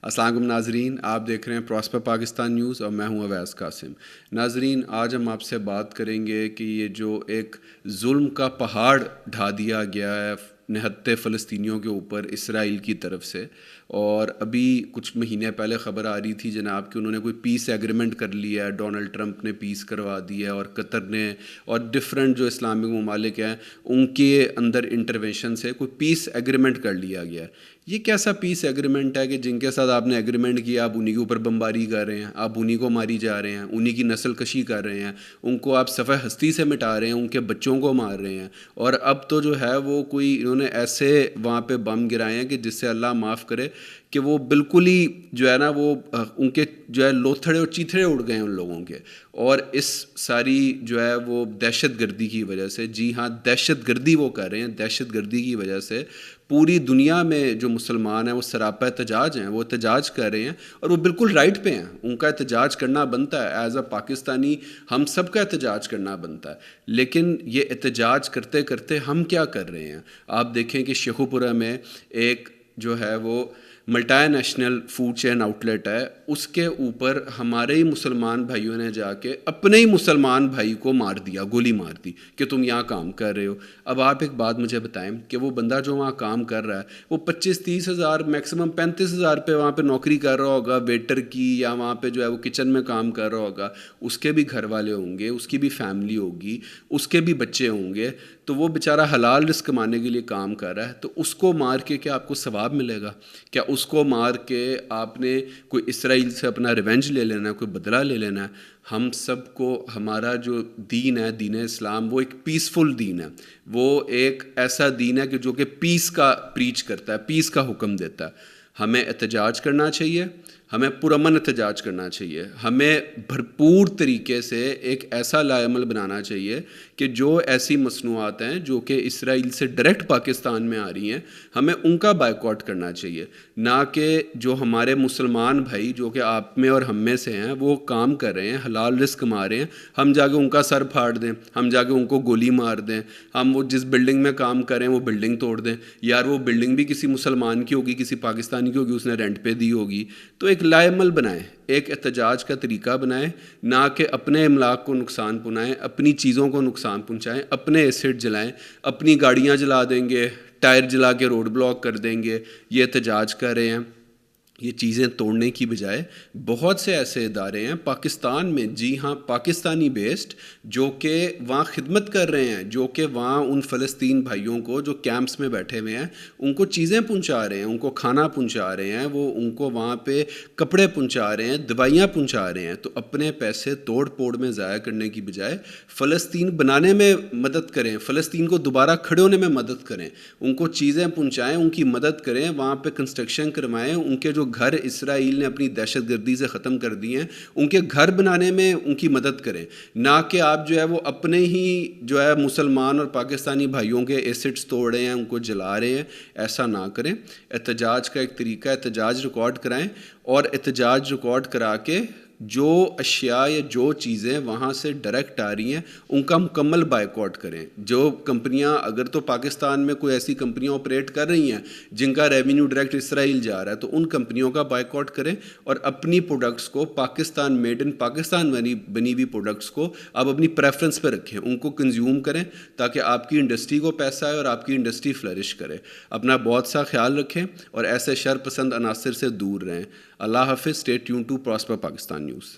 السلام علیکم ناظرین، آپ دیکھ رہے ہیں پراسپر پاکستان نیوز اور میں ہوں اویس قاسم۔ ناظرین، آج ہم آپ سے بات کریں گے کہ یہ جو ایک ظلم کا پہاڑ ڈھا دیا گیا ہے نہتے فلسطینیوں کے اوپر اسرائیل کی طرف سے، اور ابھی کچھ مہینے پہلے خبر آ رہی تھی جناب کہ انہوں نے کوئی پیس ایگریمنٹ کر لیا ہے، ڈونلڈ ٹرمپ نے پیس کروا دی ہے اور قطر نے اور ڈفرینٹ جو اسلامک ممالک ہیں ان کے اندر انٹروینشن سے کوئی پیس ایگریمنٹ کر لیا گیا ہے۔ یہ کیسا پیس ایگریمنٹ ہے کہ جن کے ساتھ آپ نے ایگریمنٹ کیا آپ انہی کے اوپر بمباری کر رہے ہیں، آپ انہی کو ماری جا رہے ہیں، انہی کی نسل کشی کر رہے ہیں، ان کو آپ صفحہ ہستی سے مٹا رہے ہیں، ان کے بچوں کو مار رہے ہیں، اور اب تو جو ہے وہ کوئی انہوں نے ایسے وہاں پہ بم گرائے ہیں کہ جس سے اللہ معاف کرے کہ وہ بالکل ہی جو ہے نا وہ ان کے جو ہے لوتھڑے اور چیتھڑے اڑ گئے ان لوگوں کے۔ اور اس ساری جو ہے وہ دہشت گردی کی وجہ سے، جی ہاں دہشت گردی وہ کر رہے ہیں، دہشت گردی کی وجہ سے پوری دنیا میں جو مسلمان ہیں وہ سراپا احتجاج ہیں، وہ احتجاج کر رہے ہیں، اور وہ بالکل رائٹ پہ ہیں، ان کا احتجاج کرنا بنتا ہے۔ ایز اے پاکستانی ہم سب کا احتجاج کرنا بنتا ہے، لیکن یہ احتجاج کرتے کرتے ہم کیا کر رہے ہیں؟ آپ دیکھیں کہ شیخو پورہ میں ایک جو ہے وہ multinational food chain outlet ہے، اس کے اوپر ہمارے ہی مسلمان بھائیوں نے جا کے اپنے ہی مسلمان بھائی کو مار دیا، گولی مار دی کہ تم یہاں کام کر رہے ہو۔ اب آپ ایک بات مجھے بتائیں کہ وہ بندہ جو وہاں کام کر رہا ہے وہ 25-30 ہزار میکسیمم 35 ہزار پہ وہاں پہ نوکری کر رہا ہوگا ویٹر کی، یا وہاں پہ جو ہے وہ کچن میں کام کر رہا ہوگا، اس کے بھی گھر والے ہوں گے، اس کی بھی فیملی ہوگی، اس کے بھی بچے ہوں گے، تو وہ بیچارہ حلال رزق کمانے کے لیے کام کر رہا ہے، تو اس کو مار کے کیا آپ کو ثواب ملے گا؟ کیا اس کو مار کے آپ نے کوئی اسرائیل سے اپنا ریونج لے لینا ہے، کوئی بدلہ لے لینا ہے؟ ہم سب کو ہمارا جو دین ہے، دین اسلام، وہ ایک پیسفل دین ہے، وہ ایک ایسا دین ہے کہ جو کہ پیس کا پریچ کرتا ہے، پیس کا حکم دیتا ہے۔ ہمیں احتجاج کرنا چاہیے، ہمیں پرامن احتجاج کرنا چاہیے، ہمیں بھرپور طریقے سے ایک ایسا لائحہ عمل بنانا چاہیے کہ جو ایسی مصنوعات ہیں جو کہ اسرائیل سے ڈائریکٹ پاکستان میں آ رہی ہیں ہمیں ان کا بائیکاٹ کرنا چاہیے، نہ کہ جو ہمارے مسلمان بھائی جو کہ آپ میں اور ہم میں سے ہیں وہ کام کر رہے ہیں، حلال رزق کما رہے ہیں، ہم جا کے ان کا سر پھاڑ دیں، ہم جا کے ان کو گولی مار دیں، ہم وہ جس بلڈنگ میں کام کریں وہ بلڈنگ توڑ دیں، یار وہ بلڈنگ بھی کسی مسلمان کی ہوگی، کسی پاکستانی کی ہوگی، اس نے رینٹ پہ دی ہوگی۔ تو ایک لائحہ عمل بنائیں، ایک احتجاج کا طریقہ بنائیں، نہ کہ اپنے املاک کو نقصان پہنچائیں، اپنی چیزوں کو نقصان پہنچائیں، اپنے ایسٹ جلائیں، اپنی گاڑیاں جلا دیں گے، ٹائر جلا کے روڈ بلاک کر دیں گے، یہ احتجاج کر رہے ہیں۔ یہ چیزیں توڑنے کی بجائے بہت سے ایسے ادارے ہیں پاکستان میں، جی ہاں پاکستانی بیسڈ، جو کہ وہاں خدمت کر رہے ہیں، جو کہ وہاں ان فلسطین بھائیوں کو جو کیمپس میں بیٹھے ہوئے ہیں ان کو چیزیں پہنچا رہے ہیں، ان کو کھانا پہنچا رہے ہیں، وہ ان کو وہاں پہ کپڑے پہنچا رہے ہیں، دوائیاں پہنچا رہے ہیں۔ تو اپنے پیسے توڑ پھوڑ میں ضائع کرنے کی بجائے فلسطین بنانے میں مدد کریں، فلسطین کو دوبارہ کھڑے ہونے میں مدد کریں، ان کو چیزیں پہنچائیں، ان کی مدد کریں، وہاں پہ کنسٹرکشن کروائیں، ان کے جو گھر اسرائیل نے اپنی دہشت گردی سے ختم کر دی ہیں ان کے گھر بنانے میں ان کی مدد کریں، نہ کہ آپ جو ہے وہ اپنے ہی جو ہے مسلمان اور پاکستانی بھائیوں کے ایسٹس توڑ رہے ہیں، ان کو جلا رہے ہیں۔ ایسا نہ کریں۔ احتجاج کا ایک طریقہ، احتجاج ریکارڈ کرائیں، اور احتجاج ریکارڈ کرا کے جو اشیاء یا جو چیزیں وہاں سے ڈائریکٹ آ رہی ہیں ان کا مکمل بائیکاٹ کریں۔ جو کمپنیاں، اگر تو پاکستان میں کوئی ایسی کمپنیاں آپریٹ کر رہی ہیں جن کا ریونیو ڈائریکٹ اسرائیل جا رہا ہے تو ان کمپنیوں کا بائیکاٹ کریں، اور اپنی پروڈکٹس کو پاکستان میڈ ان پاکستان بنی ہوئی پروڈکٹس کو آپ اپنی پریفرنس پہ رکھیں، ان کو کنزیوم کریں تاکہ آپ کی انڈسٹری کو پیسہ آئے اور آپ کی انڈسٹری فلرش کرے۔ اپنا بہت سا خیال رکھیں اور ایسے شر پسند عناصر سے دور رہیں۔ اللہ حافظ۔ Stay tune to prosper Pakistan news.